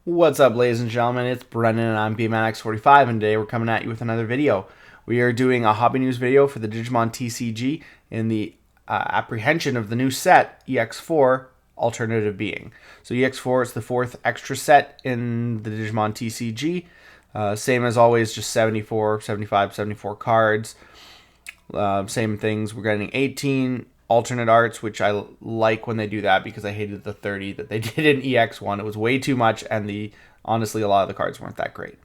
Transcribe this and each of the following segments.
What's up, ladies and gentlemen? It's Brendan and I'm EX45, and today we're coming at you with another video. We are doing a hobby news video for the Digimon TCG in the apprehension of the new set, EX4, Alternative Being. So EX4 is the fourth extra set in the Digimon TCG. Same as always, just 74, 75, 74 cards. Same things. We're getting 18 alternate arts, which I like when they do that because I hated the 30 that they did in EX1. It was way too much, and honestly, a lot of the cards weren't that great.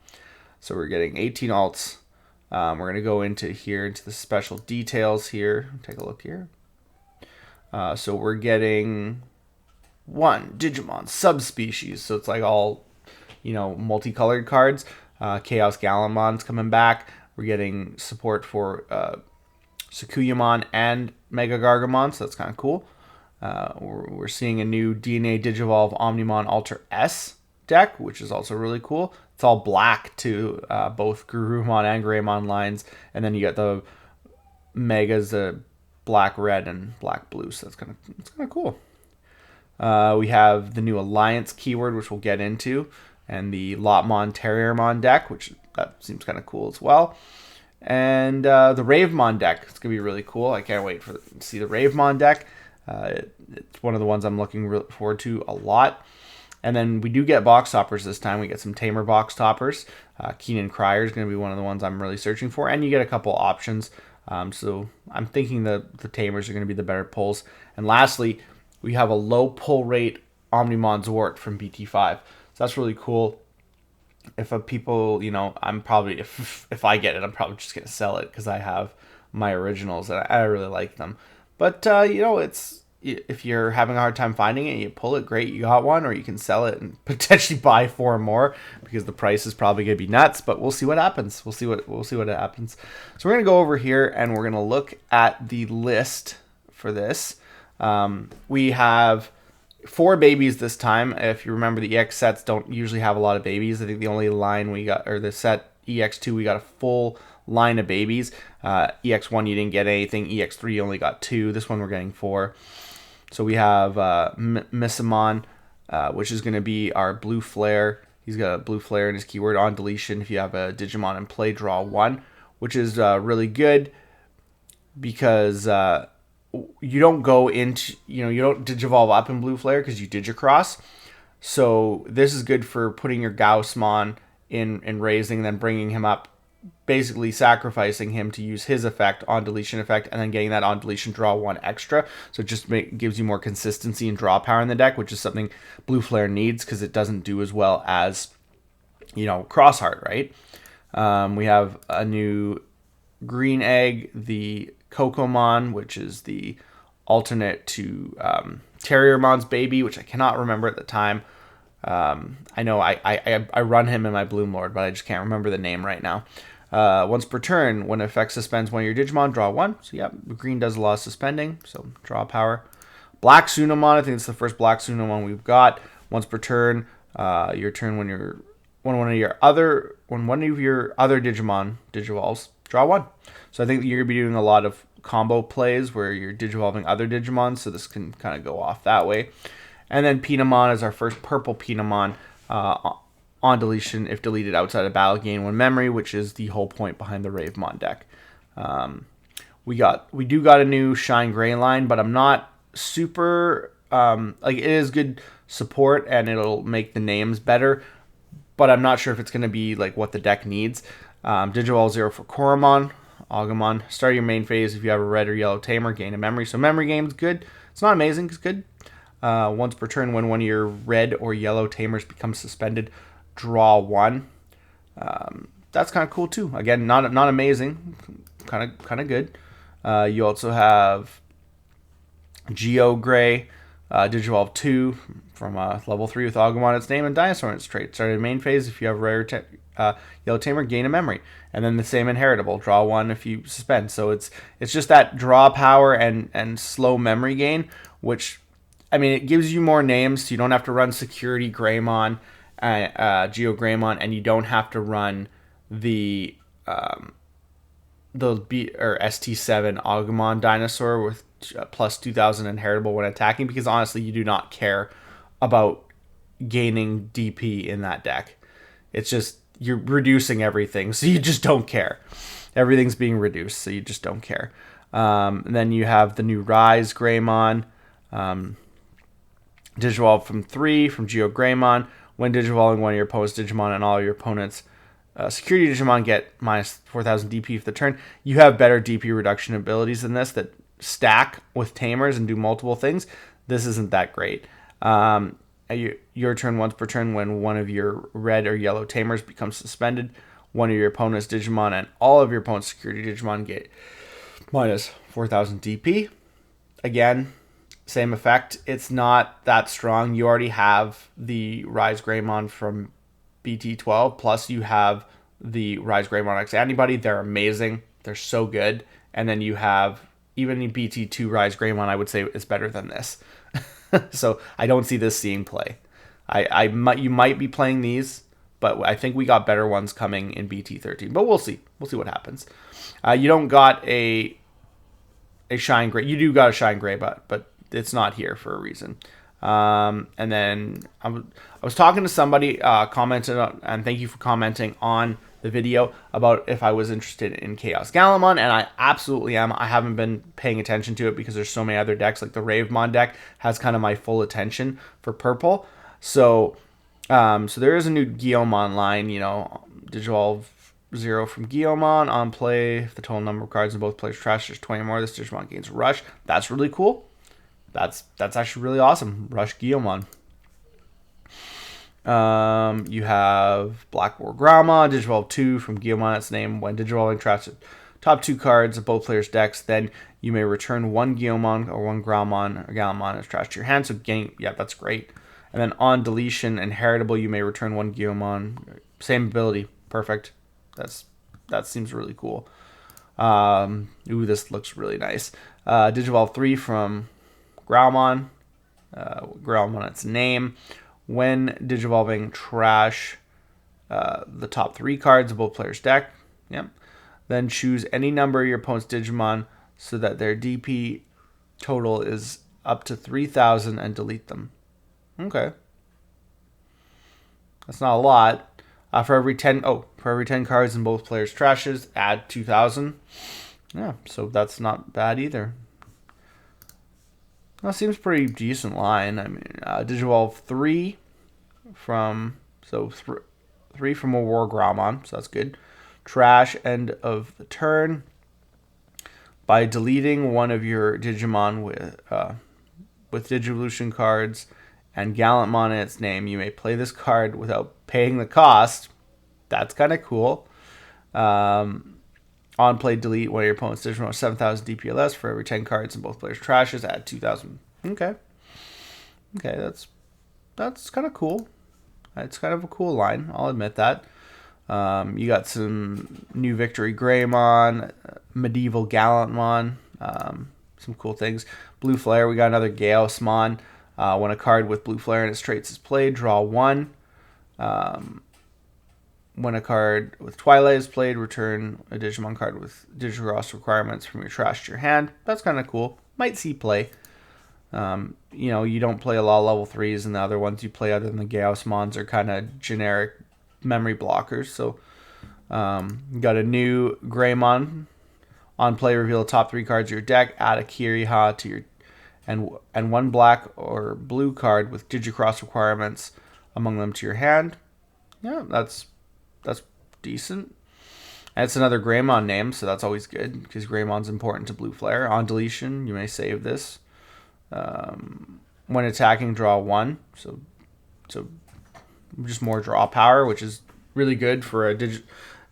So we're getting 18 alts. We're going to go into the special details here. Take a look here. So we're getting one Digimon subspecies. So it's like all, multicolored cards. Chaos Galamon's coming back. We're getting support for Sakuyamon and Mega Gargamon, so that's kind of cool. We're seeing a new DNA Digivolve Omnimon Alter S deck, which is also really cool. It's all black to both Garurumon and Greymon lines, and then you get the Megas, black red and black blue. So that's kind of cool. We have the new Alliance keyword, which we'll get into, and the Lotmon Terriermon deck, which that seems kind of cool as well. And the Ravemon deck. It's going to be really cool. I can't wait to see the Ravemon deck. It's one of the ones I'm looking forward to a lot. And then we do get box toppers this time. We get some Tamer box toppers. Keenan Crier is going to be one of the ones I'm really searching for. And you get a couple options. So I'm thinking the Tamers are going to be the better pulls. And lastly, we have a low pull rate Omnimon Zwart from BT5. So that's really cool. If people, I'm probably, if I get it, I'm probably just going to sell it because I have my originals and I really like them. But, it's, if you're having a hard time finding it, you pull it, great, you got one, or you can sell it and potentially buy 4 more because the price is probably going to be nuts, but we'll see what happens. We'll see what happens. So we're going to go over here and we're going to look at the list for this. We have 4 babies this time. If you remember, the EX sets don't usually have a lot of babies. I think the only line we got, or the set EX2, we got a full line of babies. EX1, you didn't get anything. EX3, you only got 2. This one, we're getting 4. So we have Missamon, which is going to be our blue flare. He's got a blue flare in his keyword on deletion. If you have a Digimon in play, draw 1, which is really good because you don't go into, you don't Digivolve up in Blue Flare because you Digicross. So this is good for putting your Gaussmon in raising, then bringing him up, basically sacrificing him to use his effect, on deletion effect, and then getting that on deletion draw 1 extra. So it just gives you more consistency and draw power in the deck, which is something Blue Flare needs because it doesn't do as well as, Crossheart, right? We have a new green egg, the Kokomon, which is the alternate to Terriermon's baby, which I cannot remember at the time. I know I run him in my Bloom Lord, but I just can't remember the name right now. Once per turn, when effect suspends one of your Digimon, draw 1. So yeah, green does a lot of suspending, so draw power. Black Sunamon, I think it's the first Black Sunamon we've got. Once per turn, your turn when one of your other Digimon digivolves, draw 1. So I think you're going to be doing a lot of combo plays where you're digivolving other Digimon, so this can kind of go off that way. And then Pinamon is our first purple Pinamon on deletion. If deleted outside of battle, gain 1 memory, which is the whole point behind the Ravemon deck. We do got a new Shine Gray line, but I'm not super it is good support and it'll make the names better, but I'm not sure if it's going to be like what the deck needs. Digivolve 0 for Koromon, Agumon. Start your main phase if you have a red or yellow Tamer, gain a memory. So memory game's good. It's not amazing, it's good. Once per turn, when one of your red or yellow Tamers becomes suspended, draw 1. That's kind of cool too. Again, not amazing, kind of good. You also have Geo Gray, Digivolve 2 from level 3 with Agumon its name and Dinosaur in its trait. Start your main phase if you have a rare yellow Tamer, gain a memory. And then the same inheritable, draw 1 if you suspend. So it's just that draw power and slow memory gain, which, I mean, it gives you more names, so you don't have to run Security Greymon, Geo Greymon, and you don't have to run the ST7 Agumon Dinosaur with plus 2,000 inheritable when attacking, because honestly, you do not care about gaining DP in that deck. It's just you're reducing everything, so you just don't care. Everything's being reduced, so you just don't care. And then you have the new Rise Greymon. Digivolve from 3 from Geo Greymon. When digivolving one of your opponent's Digimon and all your opponent's security Digimon get minus 4,000 DP for the turn. You have better DP reduction abilities than this that stack with Tamers and do multiple things. This isn't that great. Your turn once per turn when one of your red or yellow Tamers becomes suspended. One of your opponent's Digimon and all of your opponent's security Digimon get minus 4,000 DP. Again, same effect. It's not that strong. You already have the Rise Greymon from BT12, plus you have the Rise Greymon X Antibody. They're amazing. They're so good. And then you have even the BT2 Rise Greymon, I would say, is better than this. So I don't see this seeing play. You might be playing these, but I think we got better ones coming in BT13. But we'll see. We'll see what happens. You don't got a Shine Gray. You do got a Shine Gray, but it's not here for a reason. And then I was talking to somebody, commented on, and thank you for commenting on the video about if I was interested in Chaos Gallimon, and I absolutely am. I haven't been paying attention to it because there's so many other decks, like the Ravemon deck has kind of my full attention for purple. So there is a new Guillaumon line, Digivolve 0 from Guillaumon on play. If the total number of cards in both players' trash, there's 20 more. This Digimon gains Rush. That's really cool. That's actually really awesome. Rush Guillaumon. You have Black War Grama, Digivolve 2 from Guillaumon, its name. When Digivolving trash the top 2 cards of both players' decks, then you may return 1 Guillaumon or 1 Graumon or Gallimon as trash to your hand. So that's great. And then on deletion and heritable, you may return 1 Guillaumon. Same ability. Perfect. That seems really cool. This looks really nice. Digivolve 3 from Graumon. Graumon, its name. When digivolving trash the top 3 cards of both players' deck, then choose any number of your opponent's Digimon so that their DP total is up to 3,000 and delete them. Okay. That's not a lot. For every 10 cards in both players' trashes, add 2,000. Yeah, so that's not bad either. That seems pretty decent line. I mean, Digivolve 3 from 3 from a War Graumon, so that's good. Trash end of the turn by deleting one of your Digimon with Digivolution cards and Gallimon in its name. You may play this card without paying the cost. That's kind of cool. On play, delete one of your opponent's Digimon with 7,000 DP or less. For every 10 cards in both players' trashes, add 2,000. Okay, that's kind of cool. It's kind of a cool line. I'll admit that. You got some new Victory Greymon, Medieval Gallimon, some cool things. Blue Flare, we got another Gaussmon. When a card with Blue Flare in its traits is played, draw 1. When a card with Twilight is played, return a Digimon card with Digicross requirements from your trash to your hand. That's kind of cool. Might see play. You don't play a lot of level 3s, and the other ones you play other than the Gaussmons are kind of generic memory blockers. So you got a new Greymon. On play, reveal the top 3 cards of your deck. Add a Kiriha to your and 1 black or blue card with Digicross requirements among them to your hand. Yeah, that's decent. And it's another Greymon name, so that's always good because Greymon's important to Blue Flare. On deletion, you may save this. When attacking, draw 1. So just more draw power, which is really good for you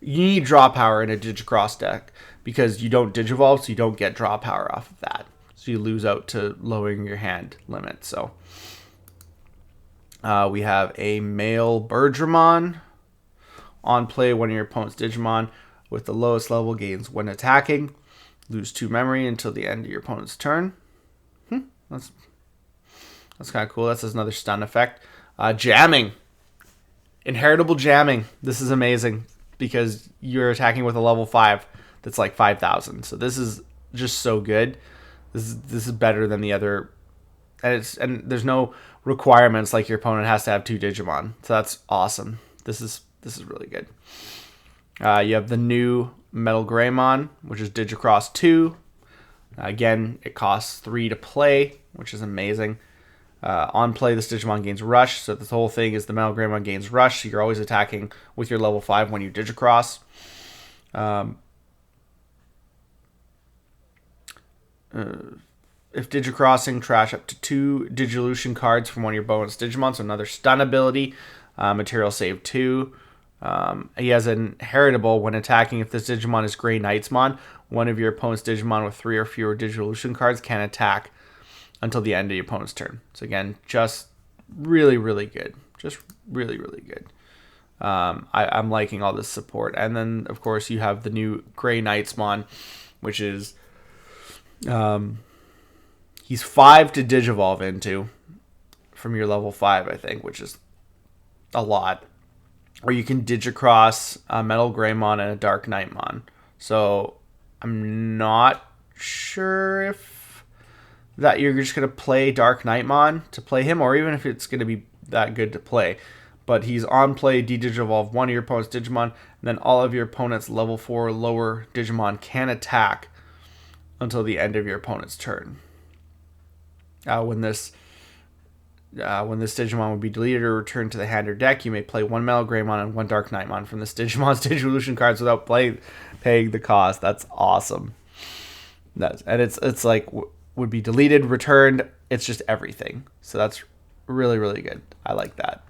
need draw power in a Digicross deck because you don't Digivolve, so you don't get draw power off of that. So you lose out to lowering your hand limit. So we have a male Birdramon. On play, one of your opponent's Digimon with the lowest level gains when attacking. Lose 2 memory until the end of your opponent's turn. That's kind of cool. That's another stun effect. Jamming. Inheritable jamming. This is amazing because you're attacking with a level 5 that's like 5,000. So this is just so good. This is better than the other. And there's no requirements like your opponent has to have 2 Digimon. So that's awesome. This is really good. You have the new Metal Greymon, which is Digicross 2. Again, it costs 3 to play, which is amazing. On play, this Digimon gains Rush. So this whole thing is the Metal Greymon gains Rush. So you're always attacking with your level 5 when you Digicross. If Digicrossing, trash up to 2 Digivolution cards from one of your bonus Digimon. So another stun ability. Material save 2. He has an inheritable when attacking. If this Digimon is Grey Knightsmon, one of your opponent's Digimon with 3 or fewer Digivolution cards can attack until the end of your opponent's turn. So again, just really, really good. Just really, really good. I'm liking all this support. And then, of course, you have the new Grey Knightsmon, which is... he's 5 to Digivolve into from your level 5, I think, which is a lot. Or you can Digicross a Metal Greymon and a Dark Knightmon. So I'm not sure if that you're just going to play Dark Knightmon to play him, or even if it's going to be that good to play. But he's on play, Digivolve one of your opponent's Digimon, and then all of your opponent's level 4 or lower Digimon can attack until the end of your opponent's turn. When this Digimon would be deleted or returned to the hand or deck, you may play 1 Metal Greymon and 1 Dark Knightmon from this Digimon's Digivolution cards without paying the cost. That's awesome. It's like would be deleted, returned. It's just everything. So that's really, really good. I like that.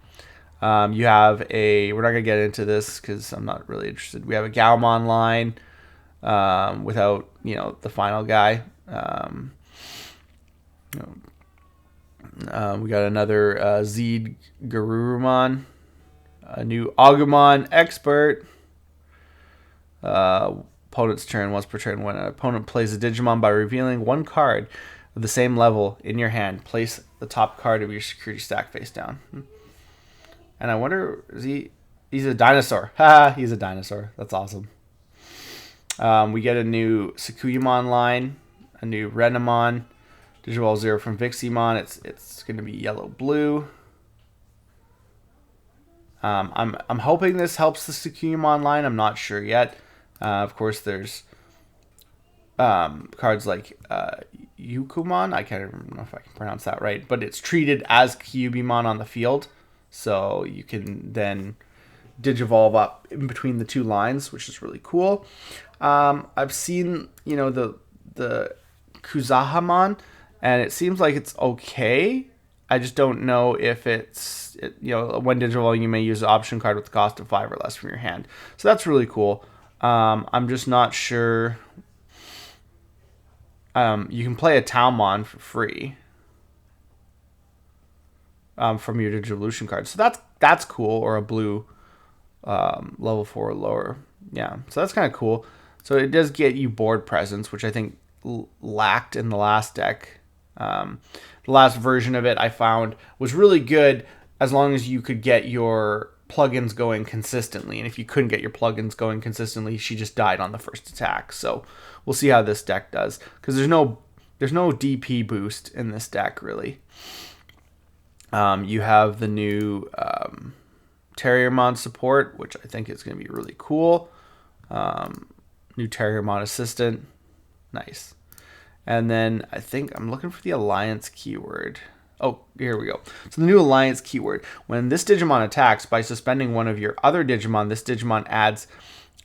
You have we're not gonna get into this because I'm not really interested. We have a Galmon line without the final guy. We got another Zed Garurumon, a new Agumon Expert. Opponent's turn, once per turn. When an opponent plays a Digimon by revealing 1 card of the same level in your hand, place the top card of your security stack face down. And I wonder, he's a dinosaur. Ha! He's a dinosaur. That's awesome. We get a new Sakuyamon line, a new Renamon. Digivolve 0 from Viximon. It's going to be yellow-blue. I'm hoping this helps the Sakuyamon line. I'm not sure yet. Of course, there's cards like Yukumon. I can't even know if I can pronounce that right, but it's treated as Kyubimon on the field, so you can then Digivolve up in between the 2 lines, which is really cool. I've seen the Kuzahamon, and it seems like it's okay. I just don't know if it's when Digivolve you may use an option card with the cost of 5 or less from your hand. So that's really cool. I'm just not sure. You can play a Talmon for free from your Digivolution card. So that's cool, or a blue level 4 or lower. Yeah, so that's kind of cool. So it does get you board presence, which I think lacked in the last deck. The last version of it I found was really good as long as you could get your plugins going consistently. And if you couldn't get your plugins going consistently, she just died on the first attack. So we'll see how this deck does, because there's no DP boost in this deck really. You have the new Terriermon support, which I think is going to be really cool. New Terriermon assistant, nice. And then I think I'm looking for the Alliance keyword. Oh, here we go. So the new Alliance keyword. When this Digimon attacks by suspending one of your other Digimon, this Digimon adds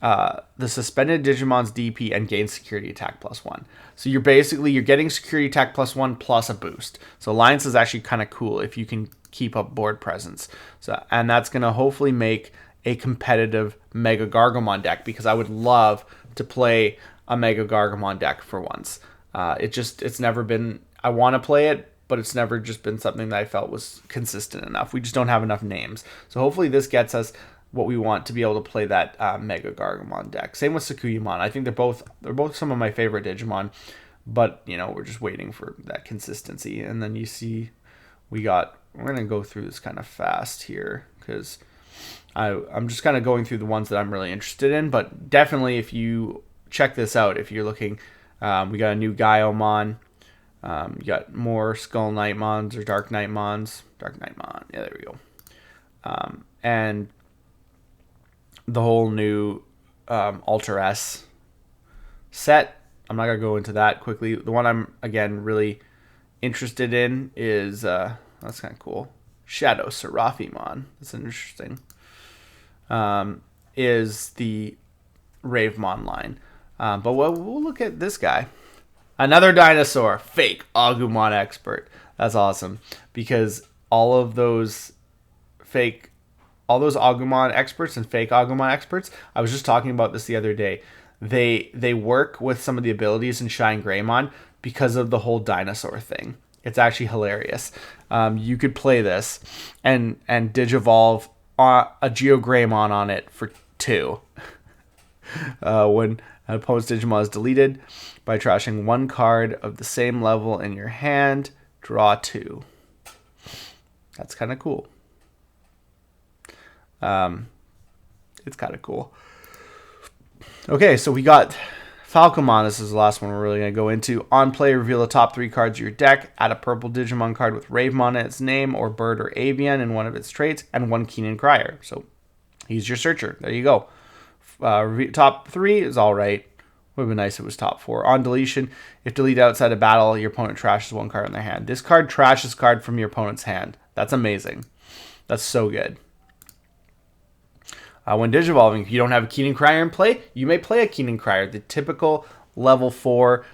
the suspended Digimon's DP and gains security attack +1. So you're getting security attack +1 plus a boost. So Alliance is actually kind of cool if you can keep up board presence. And that's going to hopefully make a competitive Mega Gargomon deck, because I would love to play a Mega Gargomon deck for once. It's never been, I want to play it, but it's never just been something that I felt was consistent enough. We just don't have enough names. So hopefully this gets us what we want to be able to play that Mega Gargomon deck. Same with Sakuyamon. I think they're both some of my favorite Digimon, but we're just waiting for that consistency. And then you see we're going to go through this kind of fast here, because I'm just kind of going through the ones that I'm really interested in. But definitely, if you check this out, if you're looking, we got a new Gaiomon. You got more Skull Knightmons or Dark Knightmons. Dark Knightmon. Yeah, there we go. And the whole new Ultra S set. I'm not going to go into that quickly. The one I'm, again, really interested in is, that's kind of cool, Shadow Seraphimon. That's interesting. Is the Ravemon line. But we'll look at this guy. Another dinosaur, fake Agumon expert. That's awesome, because all those Agumon experts and fake Agumon experts, I was just talking about this the other day. They work with some of the abilities in Shine Greymon because of the whole dinosaur thing. It's actually hilarious. You could play this and Digivolve a Geogreymon on it for 2. When an opponent's Digimon is deleted, by trashing 1 card of the same level in your hand, draw 2. That's kind of cool. It's kind of cool. Okay, so we got Falcomon. This is the last one we're really going to go into. On play, reveal the top 3 cards of your deck. Add a purple Digimon card with Ravemon in its name, or Bird or Avian in one of its traits, and 1 Keenan Crier. So he's your searcher. There you go. Top 3 is alright. Would have been nice if it was top 4. On deletion, if deleted outside of battle, your opponent trashes 1 card in their hand. This card trashes card from your opponent's hand. That's amazing. That's so good. When Digivolving, if you don't have a Keenan Crier in play, you may play a Keenan Crier, the typical level 4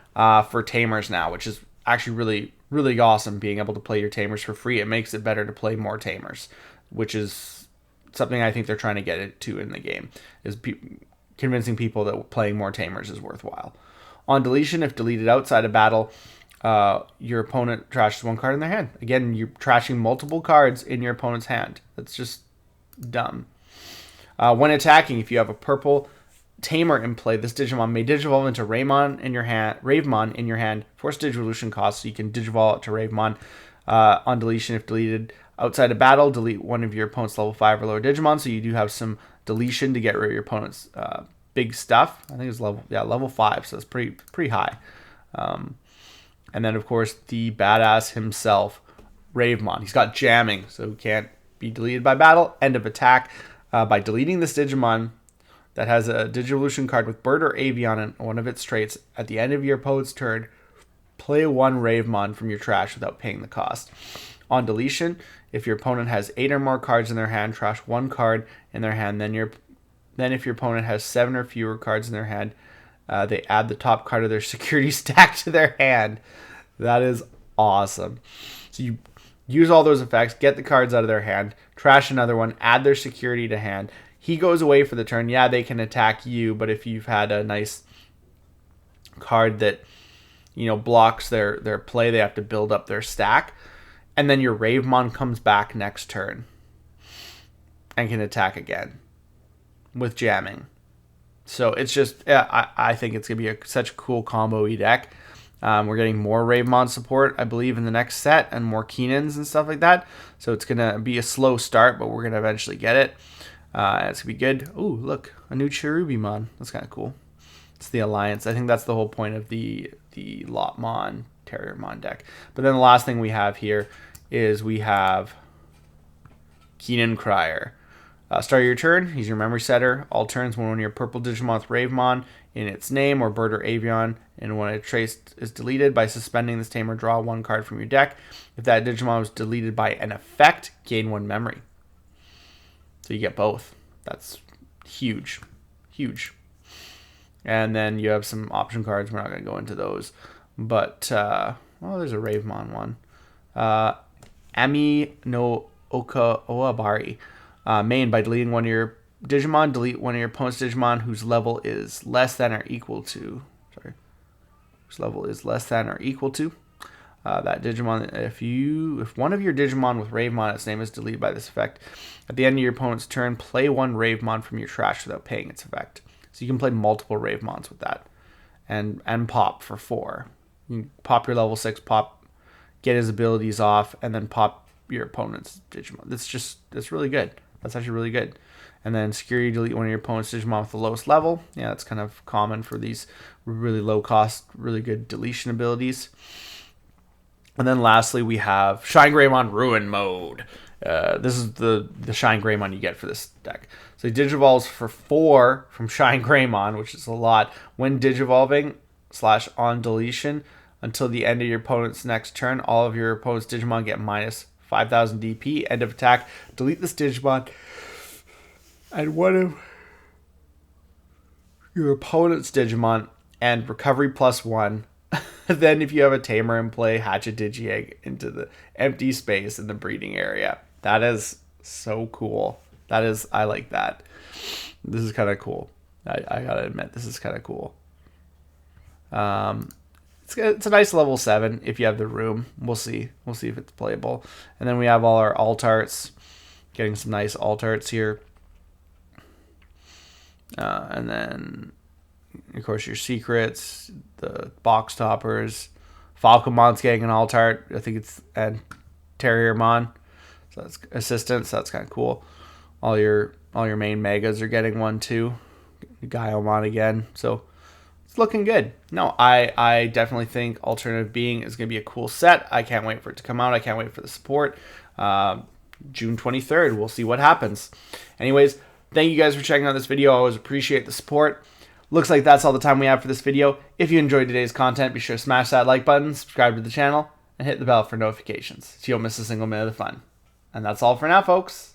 for Tamers now, which is actually really, really awesome, being able to play your Tamers for free. It makes it better to play more Tamers, which is something I think they're trying to get it to in the game, is convincing people that playing more Tamers is worthwhile. On deletion, if deleted outside of battle, your opponent trashes 1 card in their hand. Again, you're trashing multiple cards in your opponent's hand. That's just dumb. When attacking, if you have a purple Tamer in play, this Digimon may Digivolve into Ravemon in your hand, force Digivolution cost, so you can Digivolve it to Ravemon. On deletion, if deleted outside of battle, delete 1 of your opponent's level 5 or lower Digimon, so you do have some deletion to get rid of your opponent's big stuff. I think it's level 5, so it's pretty high. And then, of course, the badass himself, Ravemon. He's got jamming, so he can't be deleted by battle. End of attack. By deleting this Digimon that has a Digivolution card with Bird or Avian in one of its traits, at the end of your opponent's turn, play 1 Ravemon from your trash without paying the cost. On deletion, if your opponent has 8 or more cards in their hand, trash 1 card in their hand. Then if your opponent has 7 or fewer cards in their hand, they add the top card of their security stack to their hand. That is awesome. So you use all those effects, get the cards out of their hand, trash another one, add their security to hand. He goes away for the turn. Yeah, they can attack you, but if you've had a nice card that, blocks their play, they have to build up their stack. And then your Ravemon comes back next turn and can attack again with jamming. So it's just, I think it's going to be such a cool combo-y deck. We're getting more Ravemon support, I believe, in the next set, and more Keenans and stuff like that. So it's going to be a slow start, but we're going to eventually get it. It's going to be good. Ooh, look, a new Cherubimon. That's kind of cool. It's the Alliance. I think that's the whole point of the Lotmon, Terriermon deck. But then the last thing we have here is we have Keenan Crier. Start your turn. He's your memory setter. All turns when one of your purple Digimon with Ravemon in its name, or Bird or Avian, and when a trace is deleted, by suspending this Tamer, draw 1 card from your deck. If that Digimon was deleted by an effect, gain 1 memory. So you get both. That's huge. Huge. And then you have some option cards. We're not going to go into those. But, there's a Ravemon one. Ami no Oka Oabari. Main, by deleting one of your Digimon, delete one of your opponent's Digimon whose level is less than or equal to. Whose level is less than or equal to. That Digimon, if one of your Digimon with Ravemon, its name, is deleted by this effect, at the end of your opponent's turn, play 1 Ravemon from your trash without paying its effect. So you can play multiple Ravemons with that, and pop for 4. You can pop your level 6, get his abilities off, and then pop your opponent's Digimon. That's really good. That's actually really good. And then security, delete one of your opponent's Digimon with the lowest level. Yeah, that's kind of common for these really low cost, really good deletion abilities. And then lastly, we have Shine Greymon Ruin Mode. This is the Shine Greymon you get for this deck. So he Digivolves for 4 from Shine Greymon, which is a lot. When Digivolving / on deletion until the end of your opponent's next turn, all of your opponent's Digimon get minus 5,000 DP. End of attack. Delete this Digimon and one of your opponent's Digimon and recovery +1. Then if you have a tamer in play, hatch a Digi-Egg into the empty space in the breeding area. That is so cool. I like that. This is kind of cool. I gotta admit, this is kind of cool. It's a nice level 7 if you have the room. We'll see if it's playable. And then we have all our alt arts. Getting some nice alt arts here. And then, of course, your secrets, the box toppers. Falcomon's getting an alt art. I think it's and Terriermon. So that's assistance. So that's kind of cool. All your main megas are getting one too. Gaiomon again. So it's looking good. No, I definitely think Alternative Being is going to be a cool set. I can't wait for it to come out. I can't wait for the support. June 23rd. We'll see what happens. Anyways, thank you guys for checking out this video. I always appreciate the support. Looks like that's all the time we have for this video. If you enjoyed today's content, be sure to smash that like button, subscribe to the channel, and hit the bell for notifications so you don't miss a single minute of fun. And that's all for now, folks.